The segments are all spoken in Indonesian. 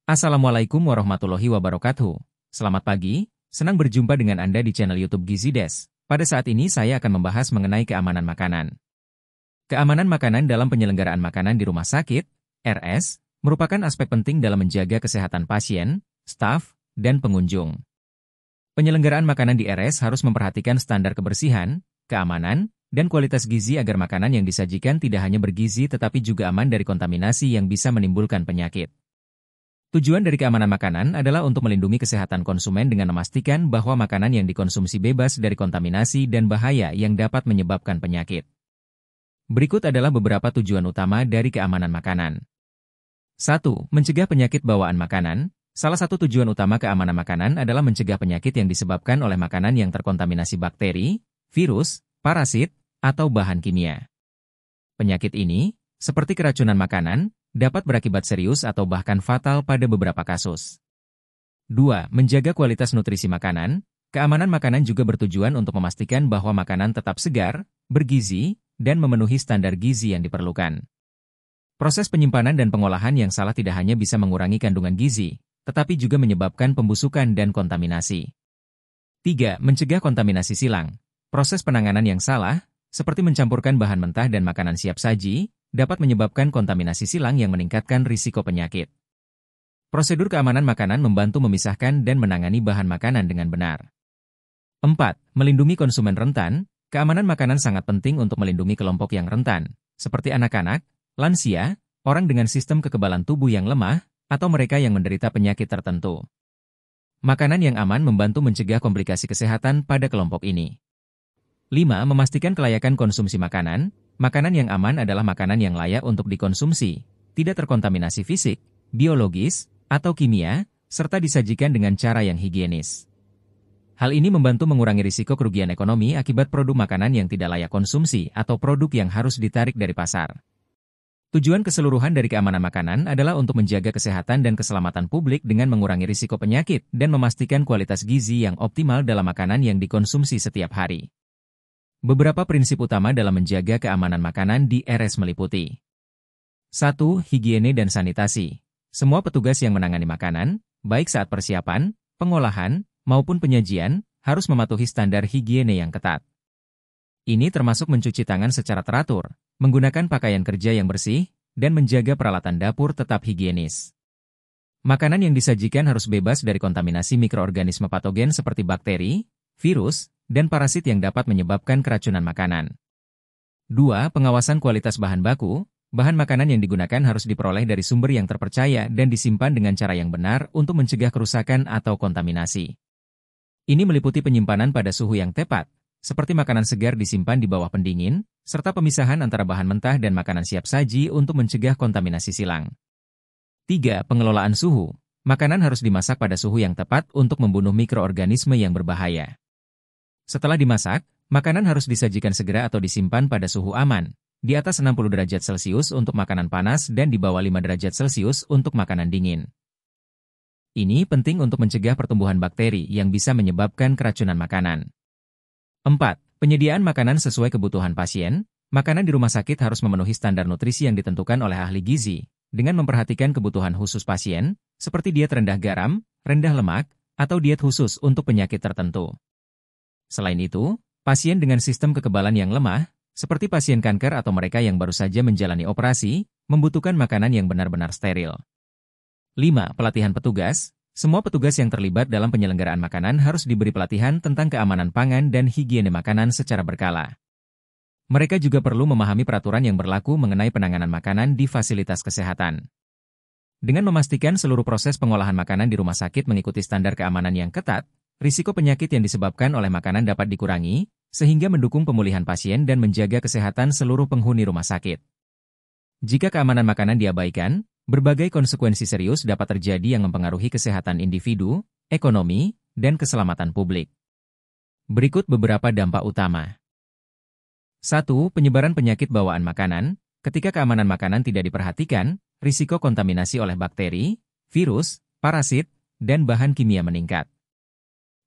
Assalamualaikum warahmatullahi wabarakatuh. Selamat pagi, senang berjumpa dengan Anda di channel YouTube Gizi Des. Pada saat ini saya akan membahas mengenai keamanan makanan. Keamanan makanan dalam penyelenggaraan makanan di rumah sakit, RS, merupakan aspek penting dalam menjaga kesehatan pasien, staf, dan pengunjung. Penyelenggaraan makanan di RS harus memperhatikan standar kebersihan, keamanan, dan kualitas gizi agar makanan yang disajikan tidak hanya bergizi tetapi juga aman dari kontaminasi yang bisa menimbulkan penyakit. Tujuan dari keamanan makanan adalah untuk melindungi kesehatan konsumen dengan memastikan bahwa makanan yang dikonsumsi bebas dari kontaminasi dan bahaya yang dapat menyebabkan penyakit. Berikut adalah beberapa tujuan utama dari keamanan makanan. 1. Mencegah penyakit bawaan makanan. Salah satu tujuan utama keamanan makanan adalah mencegah penyakit yang disebabkan oleh makanan yang terkontaminasi bakteri, virus, parasit, atau bahan kimia. Penyakit ini, seperti keracunan makanan, dapat berakibat serius atau bahkan fatal pada beberapa kasus. 2. Menjaga kualitas nutrisi makanan. Keamanan makanan juga bertujuan untuk memastikan bahwa makanan tetap segar, bergizi, dan memenuhi standar gizi yang diperlukan. Proses penyimpanan dan pengolahan yang salah tidak hanya bisa mengurangi kandungan gizi, tetapi juga menyebabkan pembusukan dan kontaminasi. 3. Mencegah kontaminasi silang. Proses penanganan yang salah, seperti mencampurkan bahan mentah dan makanan siap saji, dapat menyebabkan kontaminasi silang yang meningkatkan risiko penyakit. Prosedur keamanan makanan membantu memisahkan dan menangani bahan makanan dengan benar. 4. Melindungi konsumen rentan. Keamanan makanan sangat penting untuk melindungi kelompok yang rentan, seperti anak-anak, lansia, orang dengan sistem kekebalan tubuh yang lemah, atau mereka yang menderita penyakit tertentu. Makanan yang aman membantu mencegah komplikasi kesehatan pada kelompok ini. 5. Memastikan kelayakan konsumsi makanan. Makanan yang aman adalah makanan yang layak untuk dikonsumsi, tidak terkontaminasi fisik, biologis, atau kimia, serta disajikan dengan cara yang higienis. Hal ini membantu mengurangi risiko kerugian ekonomi akibat produk makanan yang tidak layak konsumsi atau produk yang harus ditarik dari pasar. Tujuan keseluruhan dari keamanan makanan adalah untuk menjaga kesehatan dan keselamatan publik dengan mengurangi risiko penyakit dan memastikan kualitas gizi yang optimal dalam makanan yang dikonsumsi setiap hari. Beberapa prinsip utama dalam menjaga keamanan makanan di RS meliputi 1. Higiene dan sanitasi. Semua petugas yang menangani makanan, baik saat persiapan, pengolahan, maupun penyajian, harus mematuhi standar higiene yang ketat. Ini termasuk mencuci tangan secara teratur, menggunakan pakaian kerja yang bersih, dan menjaga peralatan dapur tetap higienis. Makanan yang disajikan harus bebas dari kontaminasi mikroorganisme patogen seperti bakteri, virus, dan parasit yang dapat menyebabkan keracunan makanan. 2. Pengawasan kualitas bahan baku. Bahan makanan yang digunakan harus diperoleh dari sumber yang terpercaya dan disimpan dengan cara yang benar untuk mencegah kerusakan atau kontaminasi. Ini meliputi penyimpanan pada suhu yang tepat, seperti makanan segar disimpan di bawah pendingin, serta pemisahan antara bahan mentah dan makanan siap saji untuk mencegah kontaminasi silang. 3. Pengelolaan suhu. Makanan harus dimasak pada suhu yang tepat untuk membunuh mikroorganisme yang berbahaya. Setelah dimasak, makanan harus disajikan segera atau disimpan pada suhu aman, di atas 60 derajat Celcius untuk makanan panas dan di bawah 5 derajat Celcius untuk makanan dingin. Ini penting untuk mencegah pertumbuhan bakteri yang bisa menyebabkan keracunan makanan. 4. Penyediaan makanan sesuai kebutuhan pasien. Makanan di rumah sakit harus memenuhi standar nutrisi yang ditentukan oleh ahli gizi, dengan memperhatikan kebutuhan khusus pasien, seperti diet rendah garam, rendah lemak, atau diet khusus untuk penyakit tertentu. Selain itu, pasien dengan sistem kekebalan yang lemah, seperti pasien kanker atau mereka yang baru saja menjalani operasi, membutuhkan makanan yang benar-benar steril. 5. Pelatihan petugas. Semua petugas yang terlibat dalam penyelenggaraan makanan harus diberi pelatihan tentang keamanan pangan dan higiene makanan secara berkala. Mereka juga perlu memahami peraturan yang berlaku mengenai penanganan makanan di fasilitas kesehatan. Dengan memastikan seluruh proses pengolahan makanan di rumah sakit mengikuti standar keamanan yang ketat, risiko penyakit yang disebabkan oleh makanan dapat dikurangi, sehingga mendukung pemulihan pasien dan menjaga kesehatan seluruh penghuni rumah sakit. Jika keamanan makanan diabaikan, berbagai konsekuensi serius dapat terjadi yang mempengaruhi kesehatan individu, ekonomi, dan keselamatan publik. Berikut beberapa dampak utama. 1. Penyebaran penyakit bawaan makanan. Ketika keamanan makanan tidak diperhatikan, risiko kontaminasi oleh bakteri, virus, parasit, dan bahan kimia meningkat.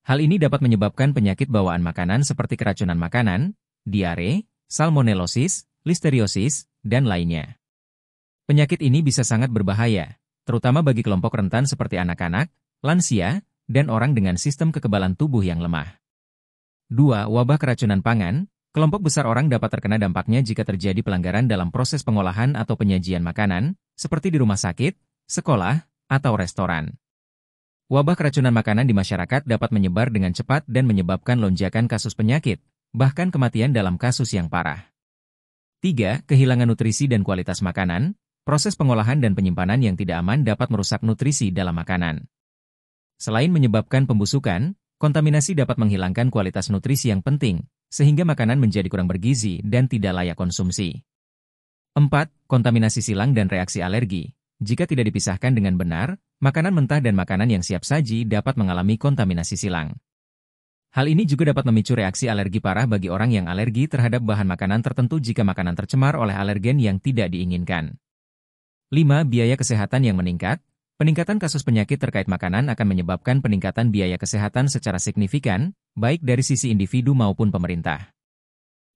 Hal ini dapat menyebabkan penyakit bawaan makanan seperti keracunan makanan, diare, salmonellosis, listeriosis, dan lainnya. Penyakit ini bisa sangat berbahaya, terutama bagi kelompok rentan seperti anak-anak, lansia, dan orang dengan sistem kekebalan tubuh yang lemah. 2. Wabah keracunan pangan. Kelompok besar orang dapat terkena dampaknya jika terjadi pelanggaran dalam proses pengolahan atau penyajian makanan, seperti di rumah sakit, sekolah, atau restoran. Wabah keracunan makanan di masyarakat dapat menyebar dengan cepat dan menyebabkan lonjakan kasus penyakit, bahkan kematian dalam kasus yang parah. 3. Kehilangan nutrisi dan kualitas makanan. Proses pengolahan dan penyimpanan yang tidak aman dapat merusak nutrisi dalam makanan. Selain menyebabkan pembusukan, kontaminasi dapat menghilangkan kualitas nutrisi yang penting, sehingga makanan menjadi kurang bergizi dan tidak layak konsumsi. 4. Kontaminasi silang dan reaksi alergi. Jika tidak dipisahkan dengan benar, makanan mentah dan makanan yang siap saji dapat mengalami kontaminasi silang. Hal ini juga dapat memicu reaksi alergi parah bagi orang yang alergi terhadap bahan makanan tertentu jika makanan tercemar oleh alergen yang tidak diinginkan. 5. Biaya kesehatan yang meningkat. Peningkatan kasus penyakit terkait makanan akan menyebabkan peningkatan biaya kesehatan secara signifikan, baik dari sisi individu maupun pemerintah.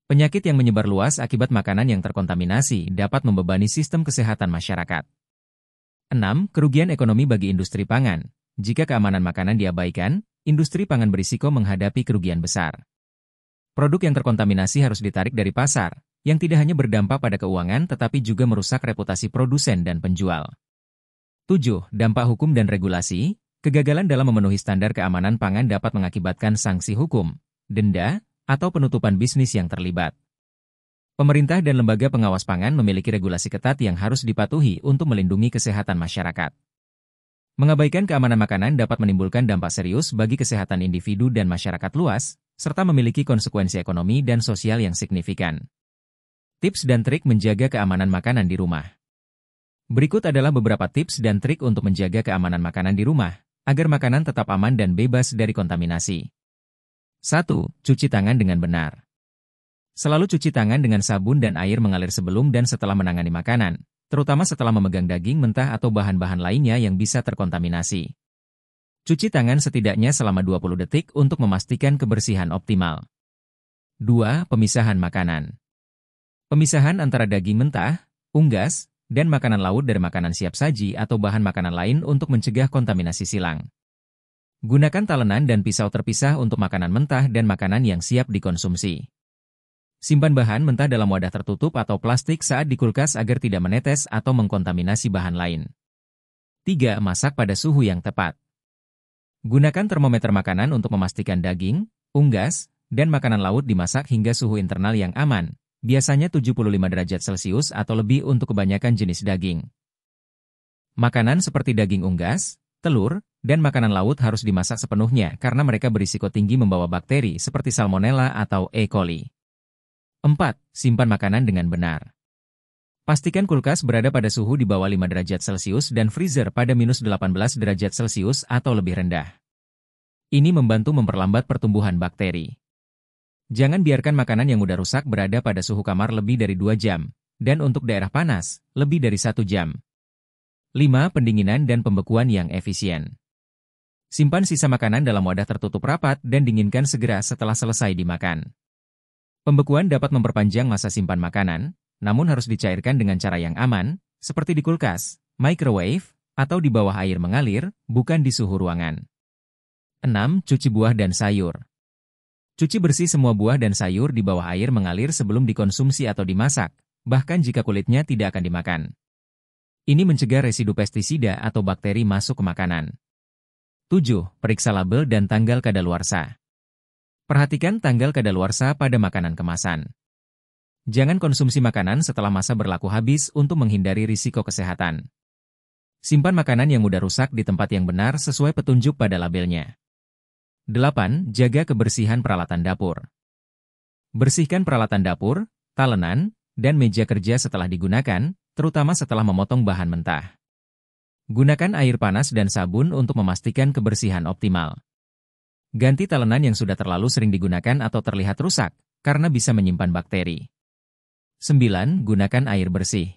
Penyakit yang menyebar luas akibat makanan yang terkontaminasi dapat membebani sistem kesehatan masyarakat. 6. Kerugian ekonomi bagi industri pangan. Jika keamanan makanan diabaikan, industri pangan berisiko menghadapi kerugian besar. Produk yang terkontaminasi harus ditarik dari pasar, yang tidak hanya berdampak pada keuangan tetapi juga merusak reputasi produsen dan penjual. 7. Dampak hukum dan regulasi. Kegagalan dalam memenuhi standar keamanan pangan dapat mengakibatkan sanksi hukum, denda, atau penutupan bisnis yang terlibat. Pemerintah dan lembaga pengawas pangan memiliki regulasi ketat yang harus dipatuhi untuk melindungi kesehatan masyarakat. Mengabaikan keamanan makanan dapat menimbulkan dampak serius bagi kesehatan individu dan masyarakat luas, serta memiliki konsekuensi ekonomi dan sosial yang signifikan. Tips dan trik menjaga keamanan makanan di rumah. Berikut adalah beberapa tips dan trik untuk menjaga keamanan makanan di rumah, agar makanan tetap aman dan bebas dari kontaminasi. 1. Cuci tangan dengan benar. Selalu cuci tangan dengan sabun dan air mengalir sebelum dan setelah menangani makanan, terutama setelah memegang daging mentah atau bahan-bahan lainnya yang bisa terkontaminasi. Cuci tangan setidaknya selama 20 detik untuk memastikan kebersihan optimal. 2. Pemisahan makanan. Pemisahan antara daging mentah, unggas, dan makanan laut dari makanan siap saji atau bahan makanan lain untuk mencegah kontaminasi silang. Gunakan talenan dan pisau terpisah untuk makanan mentah dan makanan yang siap dikonsumsi. Simpan bahan mentah dalam wadah tertutup atau plastik saat di kulkas agar tidak menetes atau mengkontaminasi bahan lain. 3. Masak pada suhu yang tepat. Gunakan termometer makanan untuk memastikan daging, unggas, dan makanan laut dimasak hingga suhu internal yang aman, biasanya 75 derajat Celcius atau lebih untuk kebanyakan jenis daging. Makanan seperti daging unggas, telur, dan makanan laut harus dimasak sepenuhnya karena mereka berisiko tinggi membawa bakteri seperti Salmonella atau E. coli. 4. Simpan makanan dengan benar. Pastikan kulkas berada pada suhu di bawah 5 derajat Celcius dan freezer pada minus 18 derajat Celcius atau lebih rendah. Ini membantu memperlambat pertumbuhan bakteri. Jangan biarkan makanan yang mudah rusak berada pada suhu kamar lebih dari 2 jam, dan untuk daerah panas, lebih dari 1 jam. 5. Pendinginan dan pembekuan yang efisien. Simpan sisa makanan dalam wadah tertutup rapat dan dinginkan segera setelah selesai dimakan. Pembekuan dapat memperpanjang masa simpan makanan, namun harus dicairkan dengan cara yang aman, seperti di kulkas, microwave, atau di bawah air mengalir, bukan di suhu ruangan. 6. Cuci buah dan sayur. Cuci bersih semua buah dan sayur di bawah air mengalir sebelum dikonsumsi atau dimasak, bahkan jika kulitnya tidak akan dimakan. Ini mencegah residu pestisida atau bakteri masuk ke makanan. 7. Periksa label dan tanggal kadaluarsa. Perhatikan tanggal kadaluarsa pada makanan kemasan. Jangan konsumsi makanan setelah masa berlaku habis untuk menghindari risiko kesehatan. Simpan makanan yang mudah rusak di tempat yang benar sesuai petunjuk pada labelnya. 8. Jaga kebersihan peralatan dapur. Bersihkan peralatan dapur, talenan, dan meja kerja setelah digunakan, terutama setelah memotong bahan mentah. Gunakan air panas dan sabun untuk memastikan kebersihan optimal. Ganti talenan yang sudah terlalu sering digunakan atau terlihat rusak, karena bisa menyimpan bakteri. 9. Gunakan air bersih.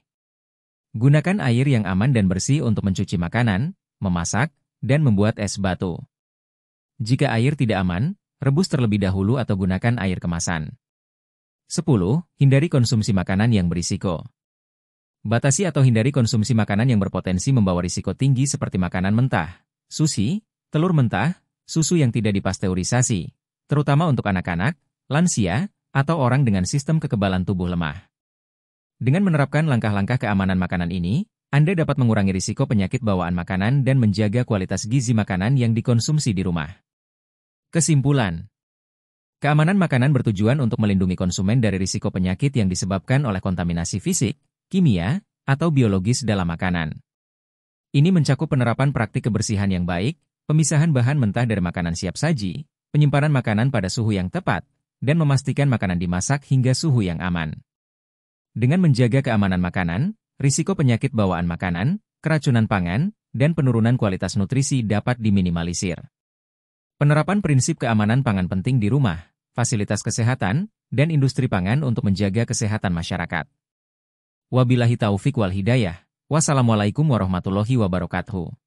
Gunakan air yang aman dan bersih untuk mencuci makanan, memasak, dan membuat es batu. Jika air tidak aman, rebus terlebih dahulu atau gunakan air kemasan. 10. Hindari konsumsi makanan yang berisiko. Batasi atau hindari konsumsi makanan yang berpotensi membawa risiko tinggi seperti makanan mentah, sushi, telur mentah, susu yang tidak dipasteurisasi, terutama untuk anak-anak, lansia, atau orang dengan sistem kekebalan tubuh lemah. Dengan menerapkan langkah-langkah keamanan makanan ini, Anda dapat mengurangi risiko penyakit bawaan makanan dan menjaga kualitas gizi makanan yang dikonsumsi di rumah. Kesimpulan: keamanan makanan bertujuan untuk melindungi konsumen dari risiko penyakit yang disebabkan oleh kontaminasi fisik, kimia, atau biologis dalam makanan. Ini mencakup penerapan praktik kebersihan yang baik, pemisahan bahan mentah dari makanan siap saji, penyimpanan makanan pada suhu yang tepat, dan memastikan makanan dimasak hingga suhu yang aman. Dengan menjaga keamanan makanan, risiko penyakit bawaan makanan, keracunan pangan, dan penurunan kualitas nutrisi dapat diminimalisir. Penerapan prinsip keamanan pangan penting di rumah, fasilitas kesehatan, dan industri pangan untuk menjaga kesehatan masyarakat. Wabillahi taufik wal hidayah. Wassalamualaikum warahmatullahi wabarakatuh.